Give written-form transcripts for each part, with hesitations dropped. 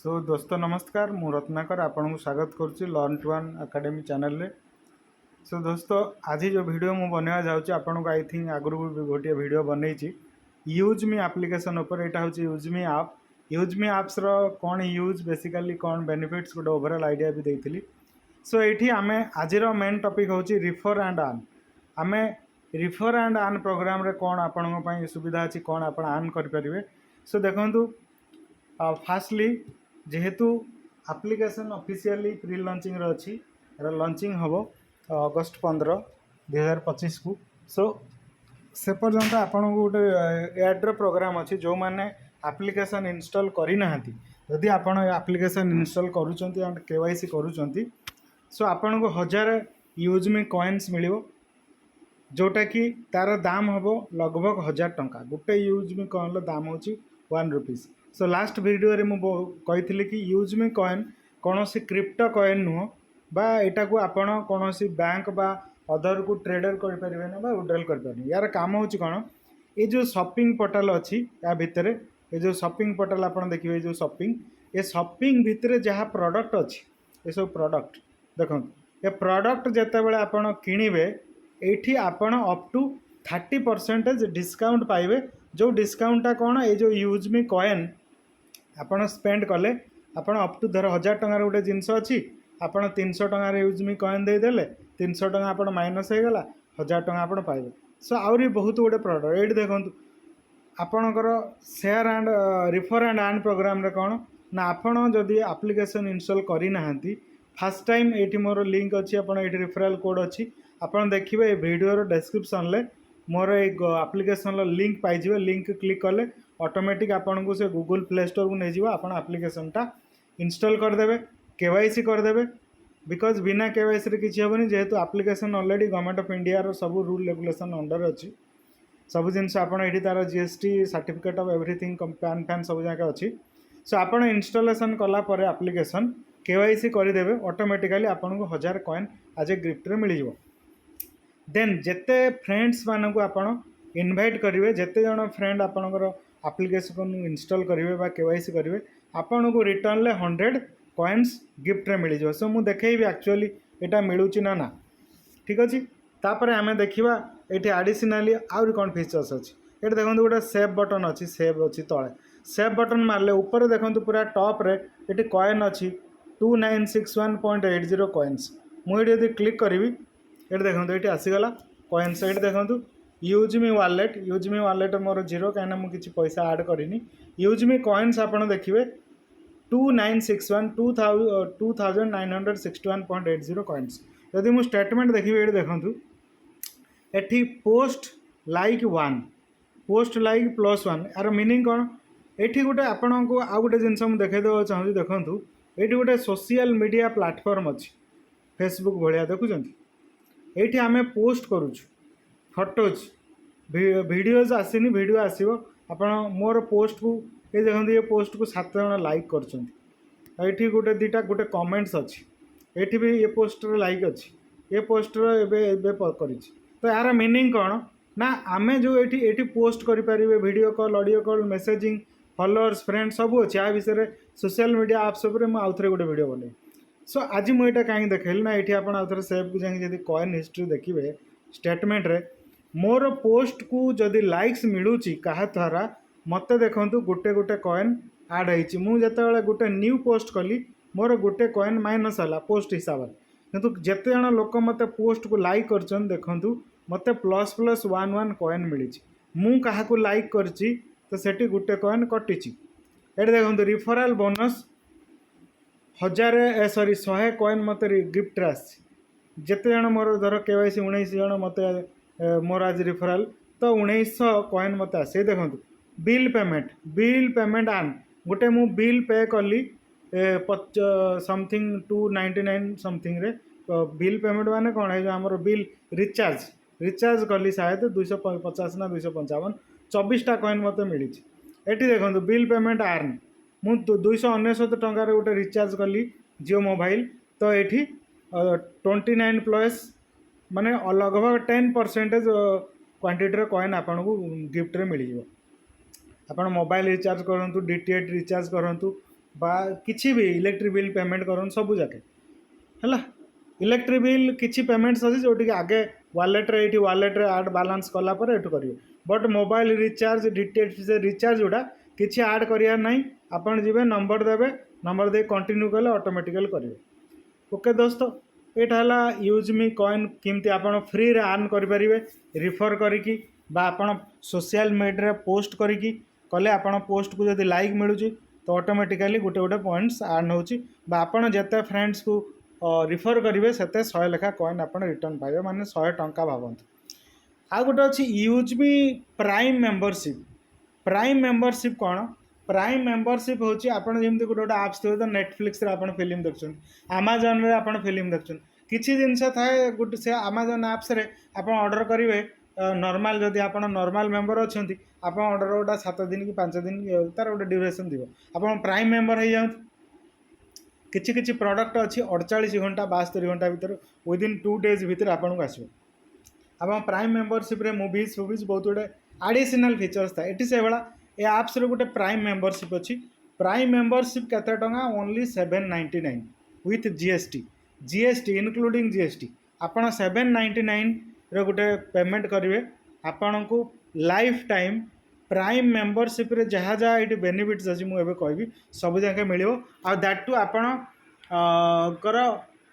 सो दोस्त नमस्कार मु रत्नाकर आपन को स्वागत करुच्ची learn to one academy channel रे। सो दोस्त आज जो वीडियो मु बनवा जाऊँगी आपन को आई थिंक आगु भी गोटे वीडियो बनई यूज मी एप्लिकेशन उपर यहाँ हूँ यूज मी आप। यूज मी आप्स रो कौन यूज बेसिकली कौन बेनिफिट्स गोटे ओवरऑल आइडिया भी देती। सो ये आम आज मेन टॉपिक हूँ रिफर एंड अर्न। आम रिफर एंड अर्न प्रोग्राम रे कौन आपण सुविधा अच्छी कौन आप अर्न करें। सो देखु फास्टली जेहेतु एप्लिकेशन ऑफिशियली प्री लॉन्चिंग अच्छी लॉन्चिंग हम अगस्ट 15 2025 को। सो से पर्यंत आपन को गोटे एड्रॉप प्रोग्राम अच्छी जो मैंने एप्लिकेशन इंस्टॉल करना जदि आपन एप्लिकेशन इंस्टॉल करूछंती एंड केवाईसी करूछंती सो आपन को 1000 यूज मी कॉइन्स मिलिबो जोटा कि तार दाम हम लगभग 1000 टंका। गोटे यूज मी कॉइन दाम हो 1 रुपीज। सो लास्ट वीडियो रे मुझे कि यूज मी कॉइन कौन सी क्रिप्टो कॉइन नुह बा एटा को आपण कौन सी बैंक बा अदर को ट्रेडर कर परिबे ना बा विड्रॉल कर परिबे। यार काम होची कौन ये जो शॉपिंग पोर्टल अच्छी या भितर ये जो शॉपिंग पोर्टल आपण देखिए जो शॉपिंग भितर जहाँ प्रोडक्ट अच्छी ये सब प्रोडक्ट देखो ये प्रोडक्ट जितेबाला आपण किणवे ये आपण अप टू 30% डिस्काउंट पाइबे। जो डिस्काउंटा कौन ये जो यूज मी कॉइन आपड़ स्पेंड कले आपड़ अप टू धर 1000 टंकार गोटे जिनस अच्छी आपड़ 300 टंकार यूज मी कॉइन देदेले 300 टंका आप माइनस हो गला 1000 टंका आप पाइबे। सो आहरी बहुत गुटे प्रोडक्ट ये देखो आपणकर share and refer and earn program रे कौन ना आपड़ जदि एप्लिकेशन इंस्टॉल करना फास्ट टाइम ये मोर लिंक अच्छी आप रिफरल कोड अच्छी आपड़ देखिए वीडियो डिस्क्रिप्शन ले मोर एक एप्लिकेशन लिंक पाइबे। लिंक क्लिक कले ऑटोमेटिक आपन को से गूगल प्ले स्टोर को नहीं जाव आप एप्लिकेशनटा इंस्टॉल करदे केवाईसी करदे बिकज बिना केवाईसी रे किसी हेनी जेहेतु application already government of India रो सब रूल रेगुलेशन अंडर अच्छी सब जिनस आप तार GST certificate of everything pan फैन सब जगह अच्छी। सो आप इंस्टॉलेशन कलापर एप्लिकेशन केवाईसी करदे ऑटोमेटिकली आपन को 1000 कॉइन आज ए गिफ्ट रे मिल जाव। देन जेते फ्रेंड्स मानक आपण इनवाइट करेंगे जेते जन फ्रेंड आपणकर एप्लिकेशन इंस्टॉल करेंगे बा केवाईसी करेंगे आपन को रिटर्न ले 100 कॉइन्स गिफ्ट रे मिल जाव। सो मु देखैबी एक्चुअली एटा मिलुची ना ठीक अच्छे। तापर आम देखा ये एडिशनली आउरी कौन फीचर्स अच्छी ये देखो गोटे सेव बटन अच्छी सेव अच्छी तले सेव बटन मारले ऊपर देखो पूरा टॉप रे ये कॉइन अच्छी 2961.80 कॉइन्स मुझे क्लिक करी ये देखो ये आसीगला कॉइन्स ये देखो यूज मी वालेट मोर जीरो कहीं मुझे पैसा ऐड करनी। यूज मी कॉइन्स आप देखिए 2961 कॉइन्स। यदि मुझे स्टेटमेंट देखिए ये देखो एटी पोस्ट लाइक +1 यार मीनिंग कौन ये गोटे आपण को आउ गोटे जिनस मुझे देखा चाहूँगी देखूँ ये गोटे सोशल मीडिया प्लेटफॉर्म अच्छी फेसबुक भाया देखुं ये आम पोस्ट करुचु फोटोज वीडियोज आसनी वीडियो आसो आप मोर पोस्ट को ये देखते ये पोस्ट को 7 जन लाइक कर गोटे दीटा गोटे कमेंट्स अच्छी ये भी ये पोस्टर लाइक अच्छी ये पोस्टर कर तो यार मीनिंग कौन ना आम जो ये पोस्ट करें video call audio call messaging followers friend सब अच्छे या विषय सोशल मीडिया आप्स उपर मुझे आउ थे गोटे वीडियो बनई। सो आज मुझे कहीं देखली ना ये आप आउ थे सेव को जाए कॉइन हिस्ट्री देखिए स्टेटमेंट रे मोर पोस्ट को जदि लाइक्स मिलूँ क्या द्वारा मत देखूँ गोटे गोटे कॉइन ऐड होती मुझे गोटे न्यू पोस्ट कली मोर गोटे कॉइन माइनस है पोस्ट हिसाब से किंतु जिते जन लोक मत पोस्ट को लाइक कर देखूँ मत ++11 कॉइन मिली मु क्या लाइक करची तो सेठी गोटे कॉइन कटी ये देखो रिफरल बोनस 100 कॉइन मत गिफ्ट जिते जन मोर धर केवाईसी 19 जन मत मोर आज रिफरल तो 1900 कॉइन मत आसे। देखो बिल पेमेंट आन गोटे मु बिल पे कली समथिंग 299 समथिंग रे बिल पेमेंट माने कौन है जो आमर बिल रिचार्ज कली शायद 250 ना 255 24टा कॉइन मत मिली। ये देखो बिल पेमेंट आर्न मु 299 टंकार गोटे रिचार्ज कली जियो मोबाइल तो ये 29+ माने लगभग 10% क्वांटिटी कॉइन आपन को गिफ्ट रे मिल जाव। आप मोबाइल रिचार्ज करूँ डीटीएच रिचार्ज करूँ बा किसी भी इलेक्ट्रिक बिल पेमेंट करन सब जाके है इलेक्ट्रिक बिल किसी पेमेंट्स अच्छी जो आगे वालेट्रे ये वालेट्रे आड बालांस कलापर ये करेंगे but mobile recharge details recharge जोड़ा किसी आड करार ना आपड़ जी नंबर देवे नंबर दे कंटिन्यू कले ऑटोमेटिकली करेंगे। ओके दोस्तों यहाँ है यूज मी कॉइन केमती आप फ्री रे अर्न करेंगे रिफर करी आपड़ सोशल मीडिया पोस्ट करी कले आप पोस्ट को जब लाइक मिलूँ तो ऑटोमेटिकली गोटे गोटे पॉइंट्स अर्न होपण जिते फ्रेंड्स को रिफर करेंगे से 100 लेखा कॉइन आप रिटर्न पाइबे माने 100 टंका भावतु। आ गोटे अच्छी यूज मी प्राइम मेंबरशिप कौन प्राइम मेंबरशिप होची आपण जेमती गोटे गोटे आप्स थे तो नेटफ्लिक्स रे आपण फिल्म देखछन अमेजन रे आपण फिल्म देखछन किछि जिनस थाए गोटे से अमेजन एप्स रे आपण ऑर्डर करेंगे नॉर्मल जदि आप नॉर्मल मेंबर अच्छा आप ऑर्डर गोटा 7 दिन कि 5 दिन तार गोटे ड्यूरेशन दिव आप प्राइम मेंबर हो जाऊँ किछि किछि प्रोडक्ट अच्छी 48 घंटा 72 घंटा भीतर विदिन 2 डेज भीतर आपको आसो आप प्राइम मेंबरशिप रे मूवीज बहुत गुटे एडिशनल फीचर्स था ये से भाया ये आप्स रे गोटे प्राइम मेंबरशिप अच्छी प्राइम मेंबरशिप केते टंगा only 799 with GST including GST आपड़ 799 रे गोटे पेमेंट करेंगे आपण को लाइफ टाइम प्राइम मेंबरशिप रे जहाँ जहाँ ये बेनिफिट्स अच्छी मुझे कहबी सब जगह मिल दैट टू आपण कर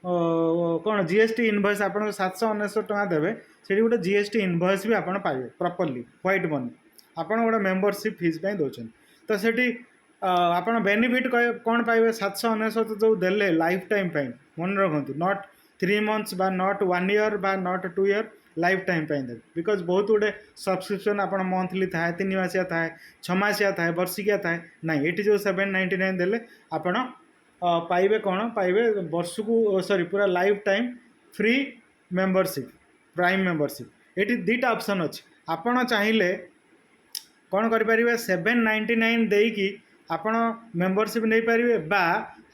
कौन जीएसटी इनवॉइस आप 799 टका देवे से गोटे जीएसटी इनवॉइस भी आप पाइबे प्रॉपर्ली व्हाइट मनी आप गोटे मेंबरशिप फीस दौरान तो सेठी आप बेनिफिट कौन पाइबे 799 जो देले लाइफ टाइम मन रखु नॉट 3 months बा नॉट 1 year बा नॉट 2 year लाइफ टाइम देवे बिकज बहुत गुटे सब्सक्रिप्शन आप मंथली थाए 3 मासिया थाए 6 मासिया थाए वर्षिकिया थाए ना ये जो 799 देले आप पाइबे कौन पाइबे वर्ष को सॉरी पूरा life time free membership prime membership ये दुटा ऑप्शन अच्छे आपड़ चाहिए कौन करें 799 देकी आपण मेंबरशिप नहीं पारे बा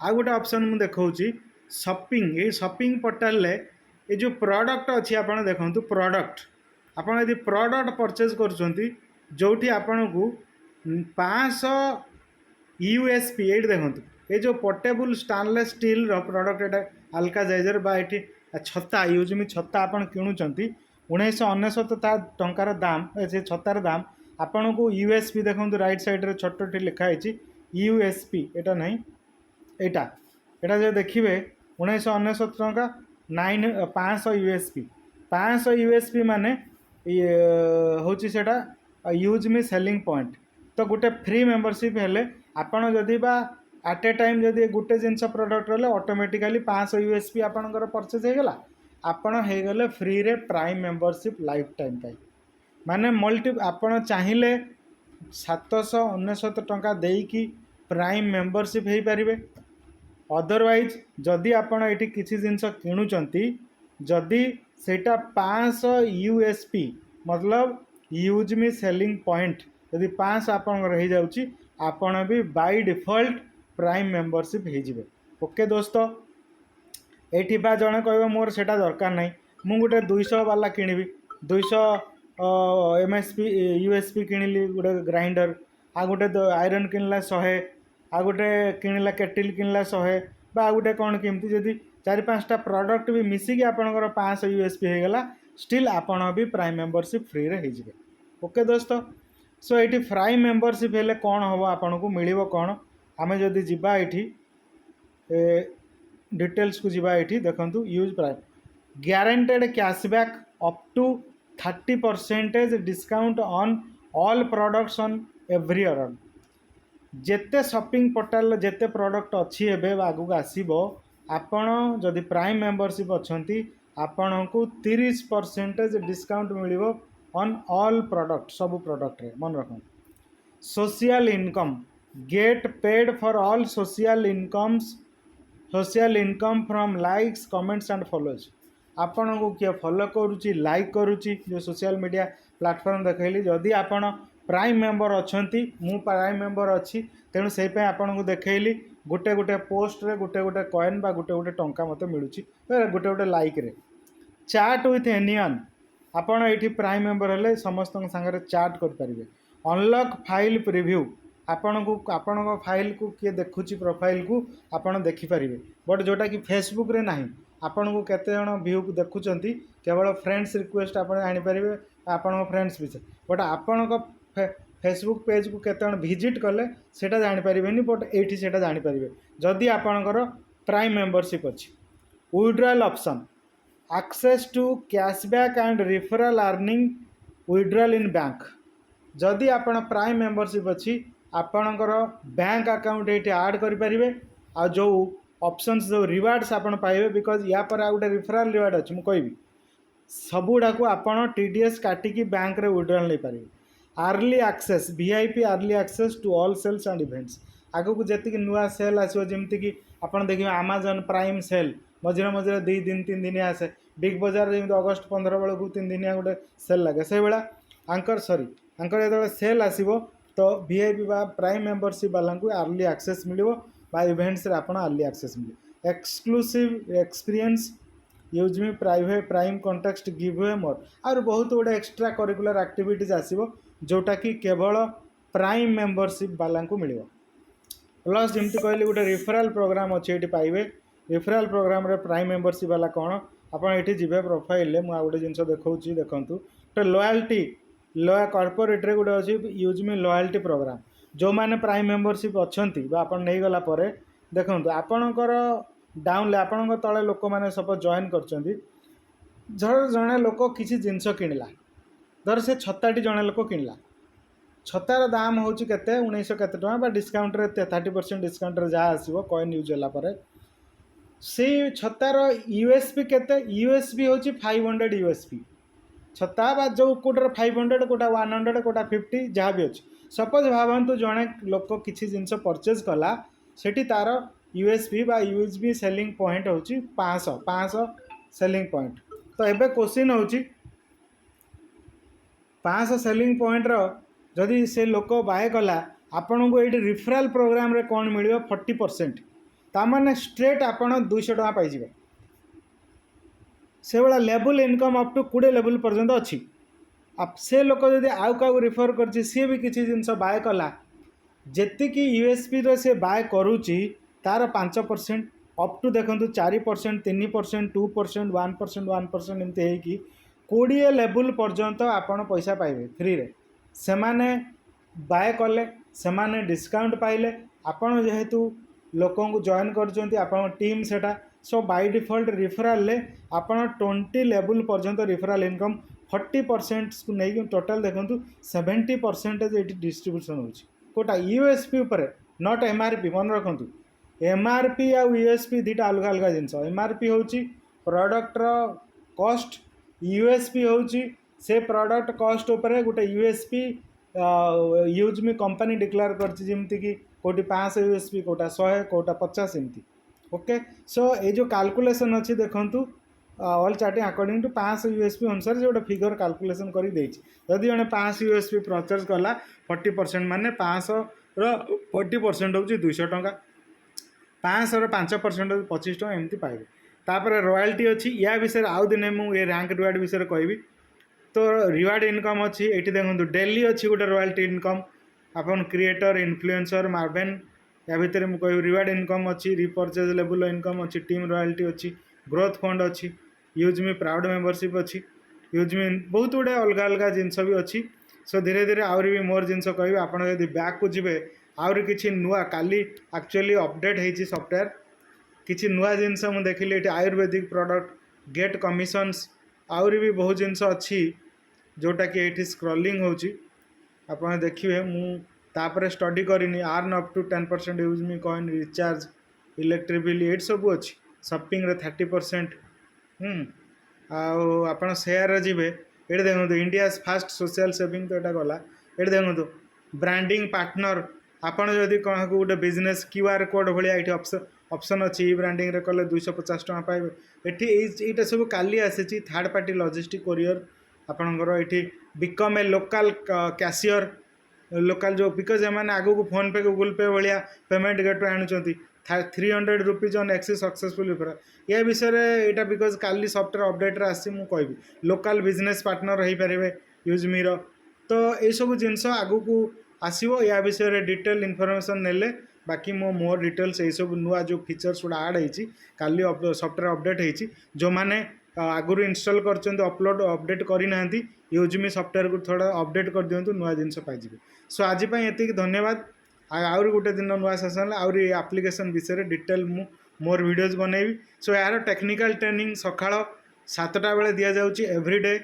आ गोटे ऑप्शन मुझे देखा शॉपिंग ये शॉपिंग पोर्टल ये जो प्रोडक्ट अच्छी आप देखो प्रोडक्ट आपड़ यदि प्रोडक्ट परचेज करोटी आपन को 500 यूएसपी ये देखो ये जो पोर्टेबल स्टेनलेस स्टील प्रोडक्ट ये अल्काजाइजर बा ये छत्ता यूज मी छत्ता आप किणुंट 1999 टंकार दाम से छत्तार दाम आपण को यूएसपी देखो राइट साइड रे छोटी लिखाई यूएसपी एटा नहीं एटा जो देखिए 1999 टंका 500 यूएसपी 500 यूएसपी माने हूँ सेटा यूज मी सेलिंग पॉइंट तो गोटे फ्री मेंबरशिप हेले आपण जदि बा एट ए टाइम जदि गोटे जिनस प्रोडक्ट रहा ऑटोमेटिकली 500 यूएसपी आपणकर परचेज होगला आपण होगले फ्री रे प्राइम मेंबरशिप लाइफ टाइम माने मल्टी आपण चाहिए 799 टंका देकी प्राइम मेंबरशिप हो पारे अदरवाइज जदि आपण ये किसी जिनस किणुंट जदि सेटा 500 यूएसपी मतलब यूज मी सेलिंग पॉइंट यदि 500 आपन रही जाउची आपण भी बाय डिफॉल्ट प्राइम मेंबरशिप हो ओके दोस्तों ये जड़े कह मोर से दरकार ना मु गोटे 200 वाला किणवी 200 एमएसपी यूएसपी किणिली गोटे ग्राइंडर आ गोटे आयरन किणला 100 आ गोटे किणला केटिल किणला 100 बा गोटे कौन केमती जदि 4-5टा प्रोडक्ट भी मिसिकी आपणकर 500 यूएसपी होगला स्टिल आपण भी प्राइम मेंबरशिप फ्री रे हो ओके दोस्तों सो ये प्राइम मेंबरशिप हेले कौन हम आपन को मिल कौन आम जदि जीवा ये डिटेल्स को जीवा ये देखो use prime guaranteed cashback up to 30% discount on all products on every earn जेते शॉपिंग पोर्टल जेते प्रोडक्ट अच्छी एवं आगू आसो आपण जदि प्राइम मेंबरशिप अच्छी आपण को 30% discount mill on all product सब प्रोडक्ट रे मन रख social income get paid for all social income from likes comments and follows आपण को किए फॉलो करुच्ची लाइक करुच्ची जो सोशल मीडिया प्लेटफॉर्म देखली जदि आपण प्राइम मेंबर अच्छी मु प्राइम मेंबर अच्छी तेणु से आपन को देखली गोटे गोटे पोस्ट रे गोटे गोटे कॉइन बा गोटे गोटे टंका मत मिलूँ गोटे गोटे लाइक रे चैट विथ एनियन आपण ये प्राइम मेंबर हेले समस्त सांगे चैट करेंगे अनलॉक फाइल प्रिव्यू आपण फाइल को किए देखुची प्रोफाइल को आपण देखिपारे बट जोटा कि फेसबुक रे नाही आपण को केते जण व्यू को देखुचंती केवल फ्रेंड्स रिक्वेस्ट आपण आनी पारिबे आपण फ्रेंड्स विषय बट आपण को फेसबुक पेज को केते जण विजिट कले सेटा जानि पारिबेनी बट एठी सेटा जानि पारिबे जदि आपणकर प्राइम मेंबरशिप अछि withdrawal option access to cashback and referral earning withdrawal in bank जदि आपण प्राइम मेंबरशिप अछि आपणकर बैंक अकाउंट ये आड करें आ जो ऑप्शंस जो रिवार्ड्स आपण पाइबे बिकॉज या पर आ गोटे रिफरल रिवार्ड अच्छी मुझे कहबी सबुड़ा को आपड़ टीडीएस काटिकी बैंक रे विड्रॉल नहीं पारे early access VIP early access to all sales and events आगु को जी नुआ सेल आसो जमती कि आपड़ देखिए अमेजन प्राइम सेल मझे मझे 2 दिन 3 दिन आसे बिग बजार जमी अगस्ट 15 बेलू 3 दिन गोटे सेल लगे से भाया आंकर सॉरी आंकर जो सेल आसो तो वीआईपी बा प्राइम मेंबरशिप वाला को अर्ली एक्सेस मिलो बा इवेंट्स रे आपण अर्ली एक्सेस मिले exclusive experience use me private prime context give away मोर और बहुत गुड़े एक्स्ट्रा करिकुलर एक्टिविटीज आसो जोटा कि केवल प्राइम मेंबरशिप वाला को मिल प्लस जमती कहली गोटे रिफरल प्रोग्राम अच्छे ये पाइबे रिफरल प्रोग्राम रे प्राइम मेंबरशिप वाला कौन आपड़ ये जी प्रोफाइल मुझे गोटे जिन देखा देखूँ तो लॉयल्टी कॉर्पोरेट रे गोटे अच्छी यूज मी लॉयल्टी प्रोग्राम जो मैंने प्राइम मेंबरशिप अच्छा आप नहीं गला देखो आपणकर डाउन आपण तले लोक मैंने सपोज जॉइन कर जड़े लोक किसी जिनस किणला धर से छताटी जड़े लोक किणला छतार दाम हूँ के 1900 केते टଙ୍କା डिस्काउंट रे 30% डिस्काउंट रे जहाँ आसो कॉइन यूज होला से छतार यूएसपी केते यूएसपी हूँ 500 यूएसपी छता बा जो कोटा 500 कोटा 100 कोटा 50 जहाँ भी अच्छे सपोज भावतु जड़े लोक किसी जिनस परचेज कला सेठी तार यूएसपी बा यूएसबी सेलिंग पॉइंट हूँ 500 सेलिंग पॉइंट तो एबे क्वेश्चन हूँ 500 सेलिंग पॉइंट रो जदि से लोक बाय कला आपण को ये रिफरल प्रोग्राम रे कौन मिल 40% तामाने स्ट्रेट आपण 200 टଙ୍କା पाइबे से भाया level income up to 20 level पर्यंत अच्छी अब से लोक जब आउ क्या रिफर कर सी भी किसी जिनस बाय कला जी यूएसपी रे से बाय करुच्ची तार 5% अप टू देखो 4% 3% 2% 1% एमती 20 लेवल पर्यंत आपण पैसा पाइबे फ्री रे से माने बाय कले से माने डिस्काउंट पाइले आपण जेहेतु लोकों को जॉइन कर टीम सेटा सो बाय डिफॉल्ट रिफरल ले आपण 20 लेवल पर्यंत रिफरल इनकम 40% को नहीं टोटल देखो 70% ये डिस्ट्रीब्यूशन होची कोटा यूएसपी उपर नॉट एमआरपी मन रखु एमआरपी आ यूएसपी दुटा अलग अलग जिनस एमआरपी हूँ प्रोडक्ट कॉस्ट यूएसपी हूँ से प्रोडक्ट कॉस्ट उपर गोटे USP use me company declare करमती कि कोटी 500 यूएसपी कोटा 100 कोटा 50 एमती ओके सो ये जो कैलकुलेशन अच्छी देखु all charting according to 500 USP अनुसार जो गोटे फिगर कैलकुलेशन कर जदि जड़े 500 यूएसपी परचेज कला 40% माने 500 40% हूँ 200 टଙ୍କା 500 5% 25 टଙ୍କା एमती पाइबे तापर रॉयल्टी अच्छी या विषय आउ दिन मुझे रैंक रिवार्ड विषय कहबी तो रिवार्ड इनकम अच्छी ये देखो डेली अच्छी गोटे रॉयल्टी इनकम आपन क्रिएटर इन्फ्लुएंसर मार्वेन या भितर मुझे कह रिवार्ड इनकम अच्छी रिपर्चेज लेवल इनकम अच्छी टीम रॉयल्टी अच्छी ग्रोथ फंड अच्छी यूज मी प्राउड मेंबरशिप अच्छी यूज मी बहुत गुड़े अलग अलग जिनस भी अच्छी सो धीरे धीरे आहरी भी मोर जिनस कह आप बैक को जी आहरी किसी नुआ काली एक्चुअली अपडेट होती सॉफ्टवेयर किसी नुआ जिनस मुझे देखिली ये आयुर्वेदिक प्रोडक्ट गेट कमिशन्स आहरी भी बहुत जिनस अच्छी जोटा कि ये स्क्रॉलिंग होची आपने देखिए मुझे स्टडी करनी earn up to 10% use me coin recharge electric bill ये सब अच्छी शॉपिंग रे 30% आप सेयार जी ये देखो इंडिया फास्ट सोशल सेविंग तो यहाँ गला ये देखो ब्रांडिंग पार्टनर आपड़ जदि कौन गोटे बिजनेस क्यूआर कोड भाया ये ऑप्शन अच्छी ब्रांडिंग रे कले 250 टଙ୍କା पाइबे ये सब काली आसी थर्ड पार्टी लॉजिस्टिक कोरियर आपणकर ये become a local cashier local जो बिकज एम आगू को फोन पे गूगल पे भाया पेमेंट गेटवे आणुंट 300 रुपीज ऑन एक्सी सक्सेसफुल रिफर या विषय यहाँ बिकज काली सॉफ्टवेयर अपडेट आसी मुझे कहबी लोकल बिजनेस पार्टनर हो पारे यूज मीर तो ये सब जिनस आगू को आसो या विषय डिटेल इनफॉरमेशन नेले बाकी मो मोर डिटेल्स यही सब नुआ जो फीचर्स गुड़ा आड होती काली सॉफ्टवेयर अपडेट होती जो मैंने आगुरी इंस्टॉल कर अपलोड अपडेट करना यूजमी सॉफ्टवेयर को थोड़ा अपडेट कर दिंतु नुआ जिनस पाइबे। सो आज ये धन्यवाद। आउरी गोटे दिन नुआ सेसन आउरी एप्लिकेशन विषय डिटेल मु मोर वीडियोज बनैबी। सो यार टेक्निकल ट्रेनिंग सकाळ 7टा बेले दि जाउची एवरीडे।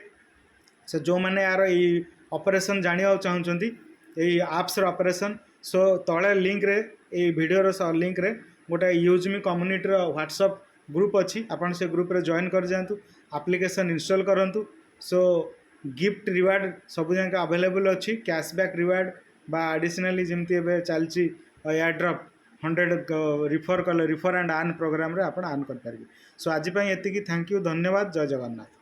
सो जो मैंने यार ये ऑपरेशन जानिया चाहते यही आप्स ऑपरेशन सो तले लिंक रे ये वीडियो लिंक रे गोटे यूजमी कम्युनिटी व्हाट्सएप ग्रुप अच्छी आपन से ग्रुप रे जॉइन कर जातु एप्लिकेशन इंस्टॉल करंतु। सो गिफ्ट रिवार्ड सब जाक अवेलेबल अच्छी कैशबैक रिवार्ड बा एडिशनली जमती एबे चलची एयर ड्रॉप 100 रिफर कले रिफर एंड आर्न प्रोग्राम रे आपन आर्न कर पारबे। सो आज पई एतिकी थैंक यू धन्यवाद जय जगन्नाथ।